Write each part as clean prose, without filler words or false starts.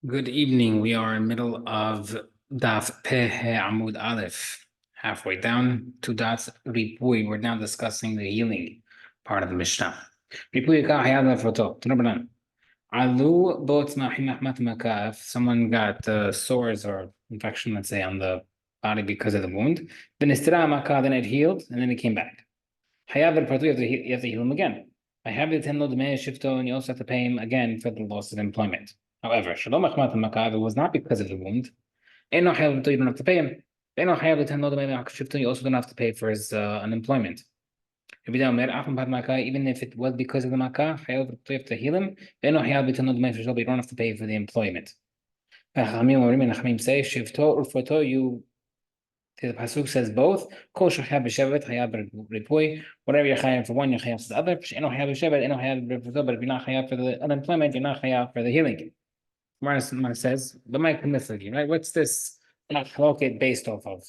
Good evening. We are in middle of Daf Peh Amud Aleph, halfway down, 2 dots Ripui. We're now discussing the healing part of the Mishnah. Ripui ka hayad lefoto. Tanabanan. Alu bot mahmat makaf. Someone got sores or infection, let's say, on the body because of the wound. Then istira makah, then it healed, and then it came back. Hayad lefoto. You have to heal him again. I have the 10 lodmei shifto, and you also have to pay him again for the loss of employment. However, Shalom Achmat Makav, it was not because of the wound. Eno Hayab, you don't have to pay him. Eno Hayab, you also don't have to pay for his unemployment. Even if it was because of the Makkah, you have to heal him. Eno Hayab, you don't have to pay for the employment. Chachamim say, Shivto Urfoto, you. The pasuk says both. Kol shachayab b'shevet hayab b'ripui. Whatever you're chayav for one, you're chayav for the other. Eno hayab b'shevet, eno hayab b'ripui. But if you're not chayav for the unemployment, you're not chayav for the healing. Mara says, "But my committee, right? What's this halakha based off of?"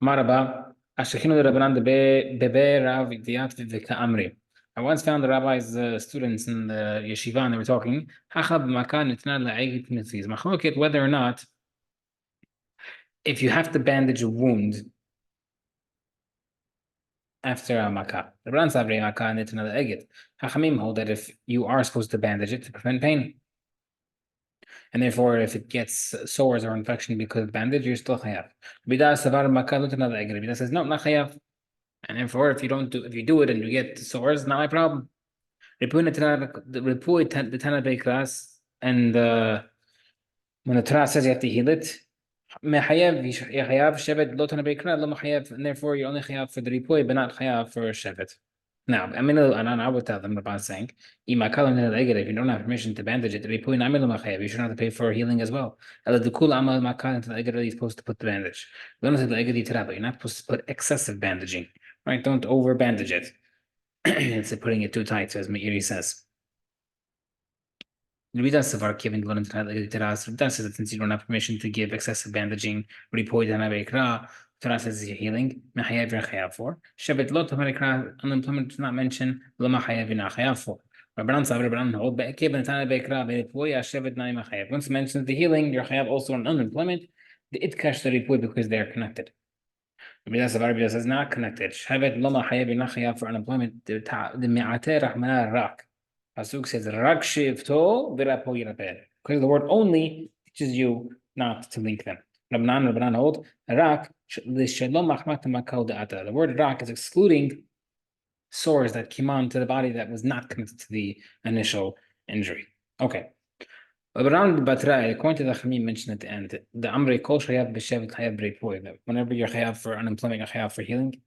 Maraba ashachinu rabbanan bebe rav diat v'ka'amri. I once found the rabbi's students in the yeshiva, and they were talking. Hachab makan itna la'egit mitzvahs. Machloket whether or not, if you have to bandage a wound after a makkah, the Rabbanan savrei makkah nitna la'egit. Hachamim hold that if you are supposed to bandage it to prevent pain. And therefore, if it gets sores or infection because of bandage, you're still chayav. Bida says no, not chayav. And therefore, if you do it and you get sores, not my problem. The Tana Beikras, and when the Torah says you have to heal it, and therefore you're only chayav for the ripui, but not chayav for shevet. Now, I would tell them about saying, if you don't have permission to bandage it, you should have to pay for healing as well. You're supposed to put the bandage. You're not supposed to put excessive bandaging, right? Don't over bandage it. It's putting it too tight, as Meiri says. Says that since you don't have permission to give excessive bandaging, Torah says you're healing. For Shevet Lot unemployment does not mention for. Once it mentions the healing, you're chayav also on unemployment. The itkash the ripui because they are connected. Says not connected. Shevet lama chayav you're not chayav for unemployment. The me'ateh rahmana rak. Pasuk says rak shivto v'rapo yirapeh. Because the word only teaches you not to link them. Rabbanan hold rak the word rak is excluding sores that came on to the body that was not connected to the initial injury. Okay. According to the Chamim mentioned at the end, the Amrei kol chayav b'shevet chayav b'ripui. Whenever you're chayav for unemployment, you're chayav for healing.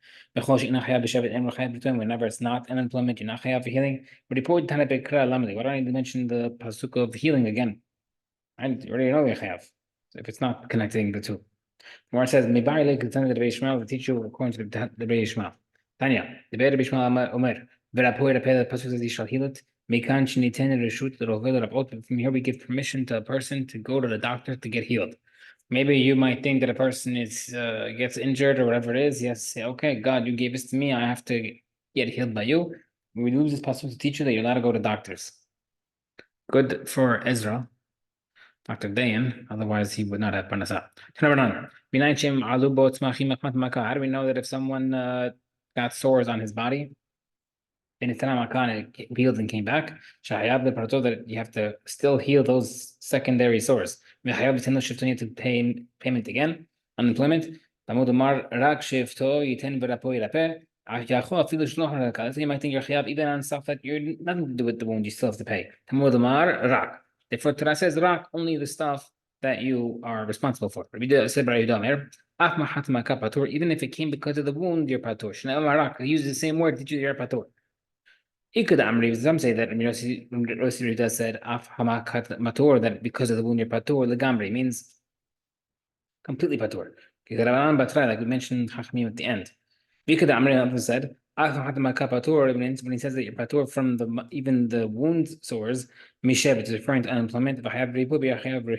Whenever it's not unemployment, you're not chayav for healing. Why do I need to mention the pasuk of healing again? I already know you're chayav. So if it's not connecting the two. Where it says, to teach you according to the Rebbe Yishmael. Tanya, the Rebbe Yishmael Omer, the pasuk says he shall heal it. From here we give permission to a person to go to the doctor to get healed. Maybe you might think that a person is gets injured or whatever it is. Yes, say, okay, God, you gave this to me. I have to get healed by you. We use this pasuk to teach you that you're allowed to go to doctors. Good for Ezra. Dr. Dayan, otherwise he would not have parnasa. How do we know that if someone got sores on his body, and it's healed and came back, that you have to still heal those secondary sores. You have to pay payment again, unemployment. You might think you're chayav even on stuff that you're nothing to do with the wound, you still have to pay. Therefore, Torah says rak, only the stuff that you are responsible for. Even if it came because of the wound, you're patur. Use the same word, teach you you're patur. Some say that Rossi said af hamakat matur, that because of the wound you're patur, legamri means completely patur. Like we mentioned Chachamim at the end. Said when he says that you're patur from even the wound sores, mishev, it's referring to unemployment.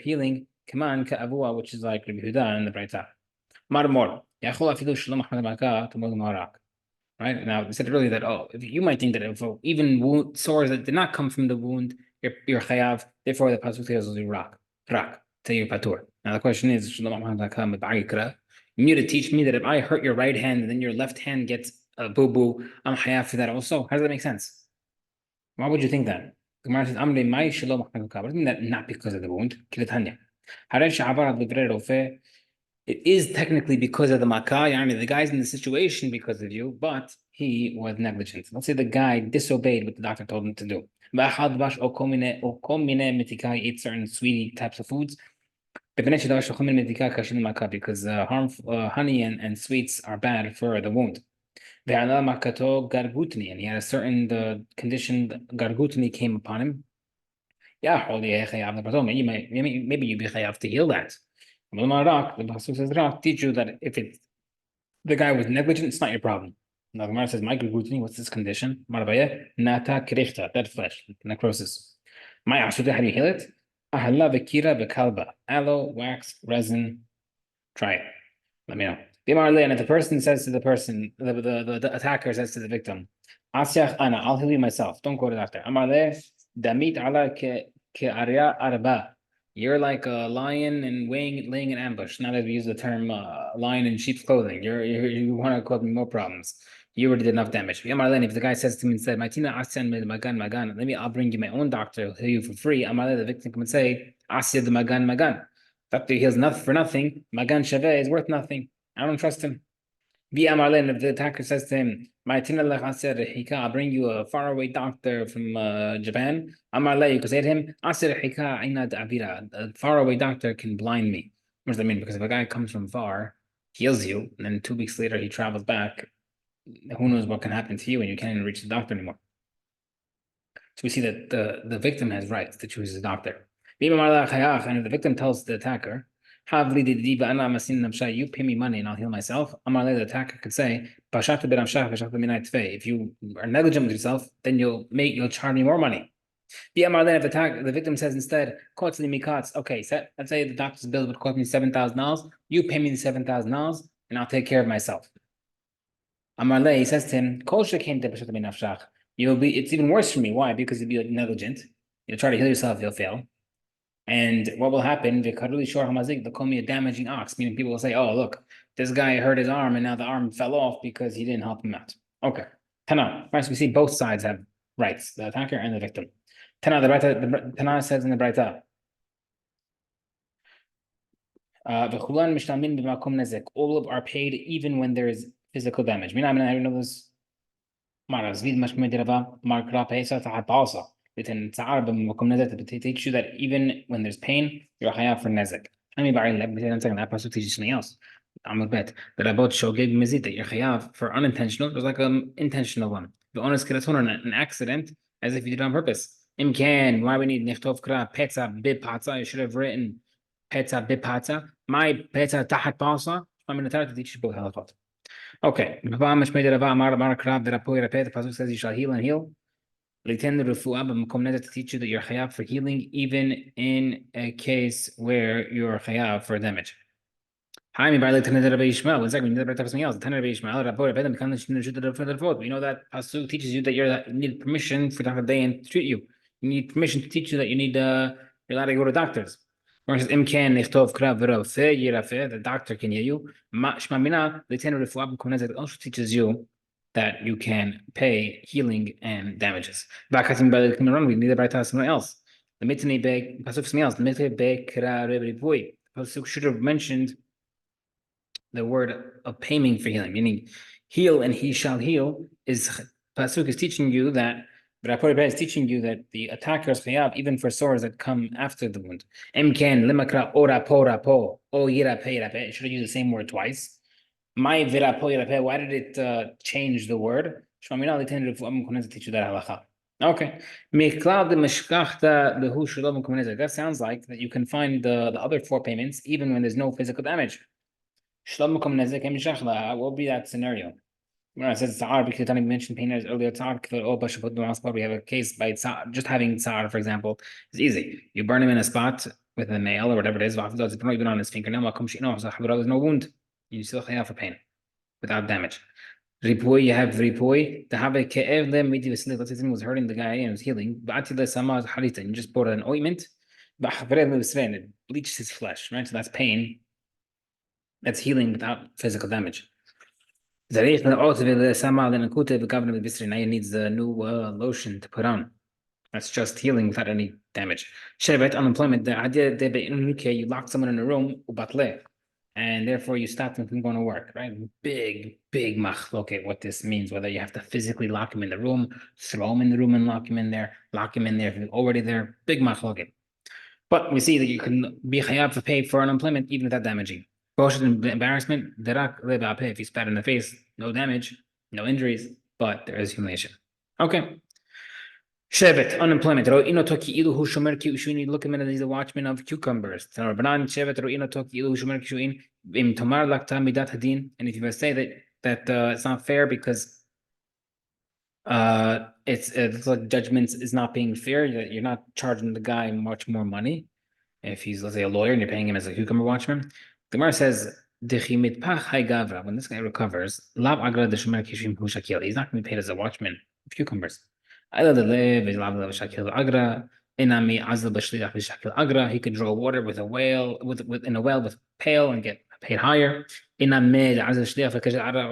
Healing, kaman ka'avua, which is like Rabbi Yehuda in the Braita. Marmor, yachol afilu shalom achmad makkah tamod marak. Right now, we said earlier that if you might think that if even sores that did not come from the wound, you're chayav. Therefore, the pasuk tells you rak, tell you patur. Now the question is, you need to teach me that if I hurt your right hand and then your left hand gets a boo boo, I'm chayav for that also. How does that make sense? Why would you think that? The Gemara says, "Amrei mai shalom." What does it mean that not because of the wound? Kiletanya. It is technically because of the makah. The guy's in the situation because of you, but he was negligent. Let's say the guy disobeyed what the doctor told him to do. Eat certain sweetie types of foods. Because honey and sweets are bad for the wound. And he had a certain condition, gargutni came upon him. Yeah, maybe you be chayav to heal that. The pasuk says teach you that if the guy was negligent, it's not your problem. Now the Gemara says, "My gargutni, what's this condition? Nata krichta, dead flesh, necrosis. My asuda, how do you heal it? Ahala v'kira v'kalba, aloe, wax, resin. Try it. Let me know." And if the person says to the person, the attacker says to the victim, "Asyach ana, I'll heal you myself. Don't go to the doctor." Amar le damit ala ke arya arba. You're like a lion and laying an ambush. Not that we use the term lion in sheep's clothing. You want to cause me more problems. You already did enough damage. If the guy says to me instead, I'll bring you my own doctor, he'll heal you for free. The victim can say, Asya the magan. Doctor heals nothing for nothing. Magan shaveh is worth nothing. I don't trust him. If the attacker says to him, I'll bring you a faraway doctor from Japan. You could say to him, a faraway doctor can blind me. What does that mean? Because if a guy comes from far, heals you, and then 2 weeks later he travels back, who knows what can happen to you, and you can't even reach the doctor anymore. So we see that the victim has rights to choose his doctor. And if the victim tells the attacker, you pay me money and I'll heal myself. The attacker could say, if you are negligent with yourself, then you'll charge me more money. If the victim says instead, okay, let's say the doctor's bill would cost me $7,000, you pay me the $7,000 and I'll take care of myself. He says to him, it's even worse for me. Why? Because you'll be negligent. You'll try to heal yourself, you'll fail. And what will happen? They'll call me a damaging ox, meaning people will say, "Oh, look, this guy hurt his arm and now the arm fell off because he didn't help him out." Okay. Tana. First, we see both sides have rights, the attacker and the victim. Tana, the Tana says in the Braita, all are paid even when there is physical damage. I know this. They teach you that even when there's pain, you're chayav for nezek. That pasuk teaches something else. That about shogeg mezid, that you're chayav for unintentional. There's like an intentional one. The honest an accident, as if you did it on purpose. Imkan, why we need nichtov kra petza bipatza? You should have written petza bipatza. My petza tahat pasa. I'm going to teach you both halachot. Okay. The pasuk says you shall heal and heal. To teach you that you're chayav for healing, even in a case where you're chayav for damage. We know that pasuk teaches you that you need permission for Dr. Dayan to treat you. You need permission to teach you that you're allowed to go to doctors. The doctor can hear you. It also teaches you that you can pay healing and damages. We need to write something else. The pasuk should have mentioned the word of payment for healing, meaning heal and he shall heal. Pasuk is teaching you that. But is teaching you that the attacker is chayav even for sores that come after the wound. It should have used the same word twice. Why did it change the word? To teach you that halacha. Okay. That sounds like that you can find the other 4 payments even when there's no physical damage. What would be that scenario? When I said tsar, because I mentioned pain earlier, we have a case by tsar, just having tsar, for example, is easy. You burn him in a spot with a nail or whatever it is, even on his fingernail, there's no wound. You still have for pain without damage. Ripui, you have ripui. The have ke'ev lem midi sleep. Let's say something was hurting the guy and was healing. Ba'ati le sama harita. You just poured an ointment. It bleached his flesh, right? So that's pain. That's healing without physical damage. Now he needs a new lotion to put on. That's just healing without any damage. Shevet, unemployment. The idea that you lock someone in a room, and therefore you stop them from going to work, right? Big machloket what this means, whether you have to physically lock him in the room, throw him in the room and lock him in there if he's already there. Big machloket. But we see that you can be chayav to pay for unemployment even without damaging. Bullshit and embarrassment, if he's spat in the face, no damage, no injuries, but there is humiliation. Okay. Shevet, unemployment. Look at him as he's a watchman of cucumbers. And if you say that it's not fair because it's like judgments is not being fair, you're not charging the guy much more money. If he's, let's say, a lawyer and you're paying him as a cucumber watchman, the Gemara says, when this guy recovers, he's not going to be paid as a watchman of cucumbers. He could draw water with a whale, in a well with pail and get paid higher. Or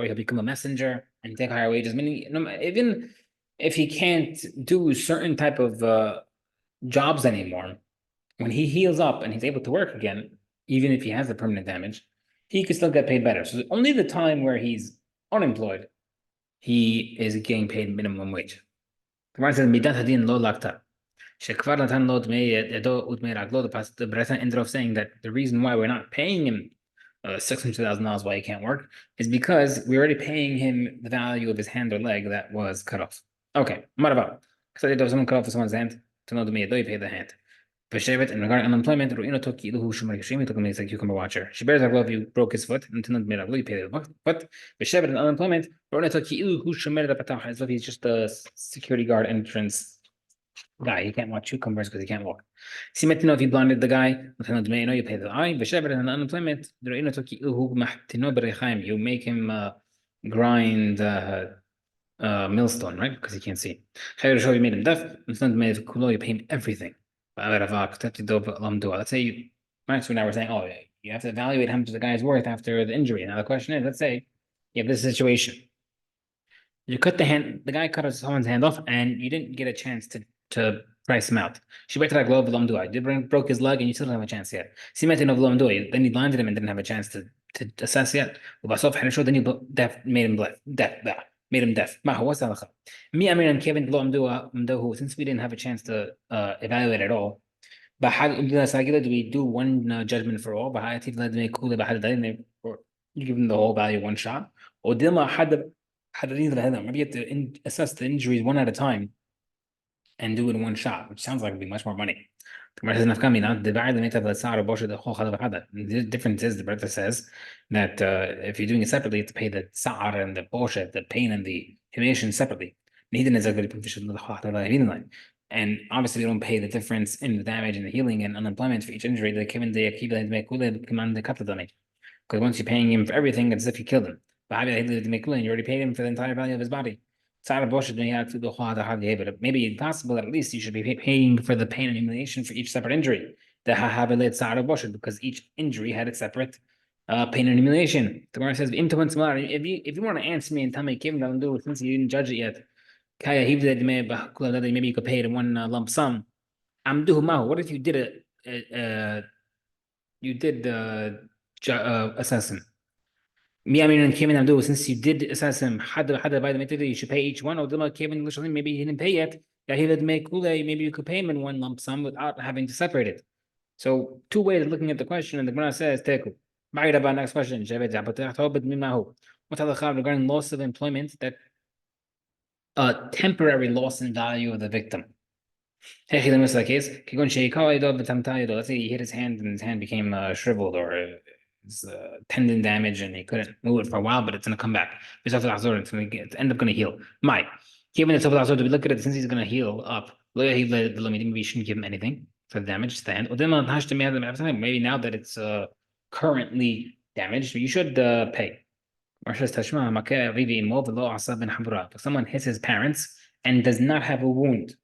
he'll become a messenger and take higher wages. Meaning, even if he can't do certain type of jobs anymore, when he heals up and he's able to work again, even if he has the permanent damage, he could still get paid better. So only the time where he's unemployed, he is getting paid minimum wage. The Gemara says, "Midat hadin lo lakta." Shekvar natan lo dmei edo utmei raglo. The Breta ended off saying that the reason why we're not paying him $600,000 why he can't work is because we're already paying him the value of his hand or leg that was cut off. Okay, what about? So if someone cut off someone's hand, to know the you pay the hand. Veshevet, and regarding unemployment, Ru'ino took Iluhu Shumar Yashim, he took him as a cucumber watcher. She bears Aglo if you broke his foot, and Tinad made Aglo, you pay the foot. Veshevet, and unemployment, Ru'ino took Iluhu Shumar Rapatah, as if he's just a security guard entrance guy. He can't watch cucumbers because he can't walk. Simetino, if you blinded the guy, Tinad may know you pay the eye. Veshevet, and unemployment, Ru'ino took Iluhu Mahtino Berechaim, you make him grind millstone, right? Because he can't see. You made him deaf, you pay him everything. Let's say you, right? So now we're saying, oh, you have to evaluate how much the guy's worth after the injury. Now the question is, let's say you have this situation. You cut the hand, the guy cut someone's hand off, and you didn't get a chance to price him out. You broke his leg, and you still don't have a chance yet. Then you blinded him and didn't have a chance to assess yet. Then you made him deaf. Made him deaf. What's the Me, Amir, and Kevin, since we didn't have a chance to evaluate at all, do we do one judgment for all? Or you give them the whole value one shot? Or maybe you have to assess the injuries one at a time and do it in one shot, which sounds like it would be much more money. The difference is the Bretta says that if you're doing it separately, you have to pay the tsar and the boshet, the pain and the humiliation separately. And obviously, you don't pay the difference in the damage and the healing and unemployment for each injury. Because once you're paying him for everything, it's as if you killed him. But you already paid him for the entire value of his body. But maybe it's possible that at least you should be paying for the pain and humiliation for each separate injury. Because each injury had its separate pain and humiliation. The Gemara says, if you want to answer me and tell me, since you didn't judge it yet, maybe you could pay it in one lump sum. What if you did assess him? Since you did assess him, you should pay each one. Maybe he didn't pay yet. Maybe you could pay him in one lump sum without having to separate it. So two ways of looking at the question, and the Gemara says, Teku. Next question. What's regarding loss of employment, that temporary loss in value of the victim? Let's say he hit his hand and his hand became shriveled, or tendon damage and he couldn't move it for a while, but it's going to come back. It's end up going to heal. Given it's over, we look at it, since he's going to heal up, maybe we shouldn't give him anything for the damage to the hand. Maybe now that it's currently damaged, you should pay. If someone hits his parents and does not have a wound,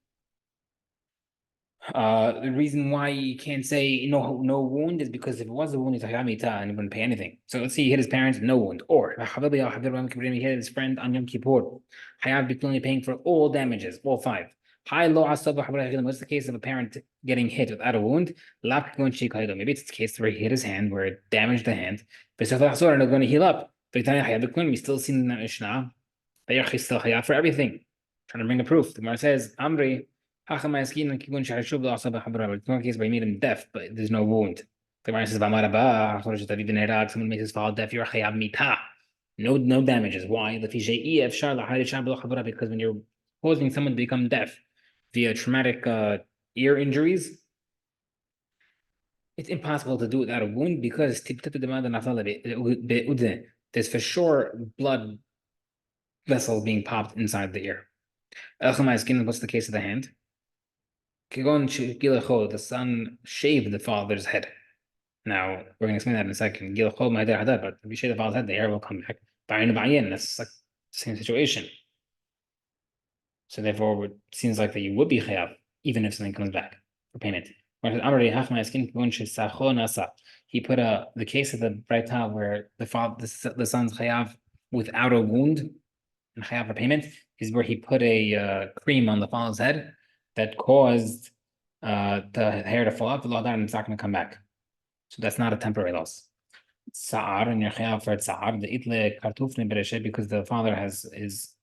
the reason why you can't say no wound is because if it was a wound, it's mita and he wouldn't pay anything. So let's say he hit his parents, no wound. Or he hit his friend on Yom Kippur. Hayav be only paying for all damages, all five. What's the case of a parent getting hit without a wound? Maybe it's the case where he hit his hand, where it damaged the hand. But so it's going to heal up. We still seen in that Mishnah that he's still hayav for everything. Trying to bring a proof. The Gemara says, Amri, it's one case where he made him deaf, but there's no wound. The Gemara says, someone makes his fall deaf, you're chayav mita. No damages. Why? Because when you're causing someone to become deaf via traumatic ear injuries, it's impossible to do it without a wound because there's for sure blood vessel being popped inside the ear. What's the case of the hand? The son shaved the father's head. Now, we're going to explain that in a second. But if you shave the father's head, the hair will come back. That's like the same situation. So therefore, it seems like that you would be chayav, even if something comes back for payment. He put the case of the Braita where the son's chayav without a wound and chayav for payment is where he put a cream on the father's head that caused the hair to fall out, and it's not going to come back. So that's not a temporary loss. Sa'ar, and you're chayav for sa'ar, the itle kartufne bereshe, because the father has his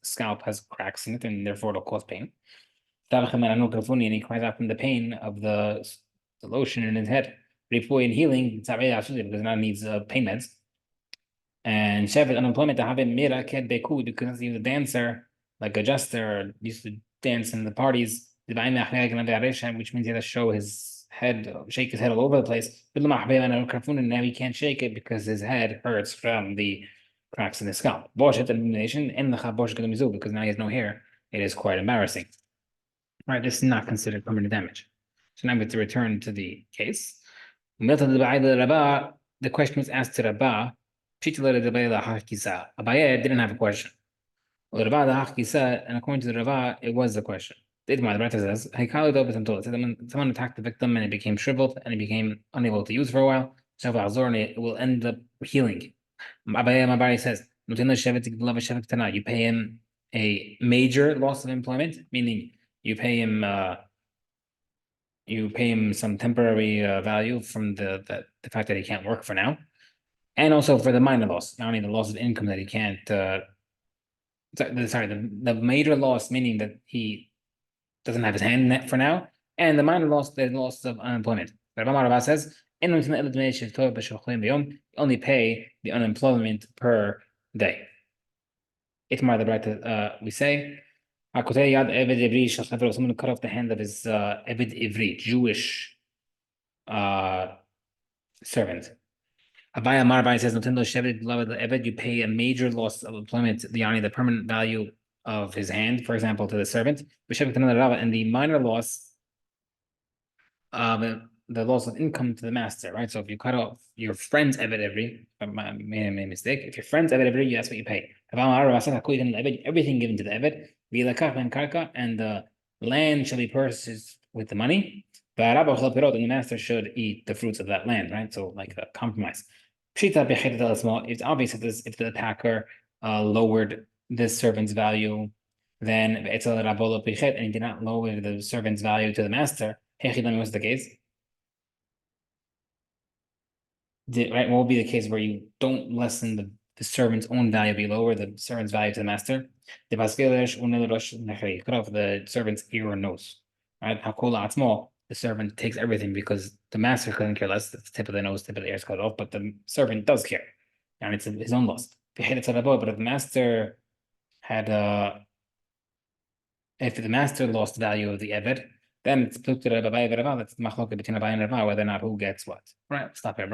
scalp has cracks in it, and therefore it'll cause pain. And he cries out from the pain of the lotion in his head. Refuah and healing, because now it needs pain meds. And Shevet, unemployment, to have a mira ked beku, because he was a dancer, like a jester, used to dance in the parties, which means he had to show his head, shake his head all over the place. And now he can't shake it because his head hurts from the cracks in the scalp. Because now he has no hair. It is quite embarrassing. All right, this is not considered permanent damage. So now we have to return to the case. The question was asked to Rabbah. Abaye didn't have a question. And according to the Rabbah, it was the question. The Braita says, someone attacked the victim and it became shriveled and it became unable to use for a while. And it will end up healing. Abaye says, you pay him a major loss of employment, meaning you pay him some temporary value from the fact that he can't work for now, and also for the minor loss, not only the loss of income that he can't. The major loss, meaning that he doesn't have his hand net for now, and the minor loss, the loss of unemployment. Rabbi says, only pay the unemployment per day. Itmar the Braita, we say, someone cut off the hand of his Eved Ivri, Jewish servant. Abaya Marbai says, you pay a major loss of employment, the permanent value of his hand, for example, to the servant, and the minor loss, the loss of income to the master, right? So if you cut off your friend's Eved Ivri, I made a mistake. If your friend's Eved Ivri, that's what you pay. Everything given to the Eved, and the land shall be purchased with the money. And the master should eat the fruits of that land, right? So like a compromise. It's obvious that if the attacker lowered this servant's value, then and he did not lower the servant's value to the master. What's the case? Right, what will be the case where you don't lessen the servant's own value, but you lower the servant's value to the master? Cut off the servant's ear or nose. Right? The servant takes everything because the master couldn't care less. The tip of the nose, tip of the ear is cut off, but the servant does care. And it's his own loss. But if the master had if the master lost value of the Eved, then it's put to the Rabbi Verava, that's the machloket between Rabbi and Rava, whether or not who gets what. Right, stop here.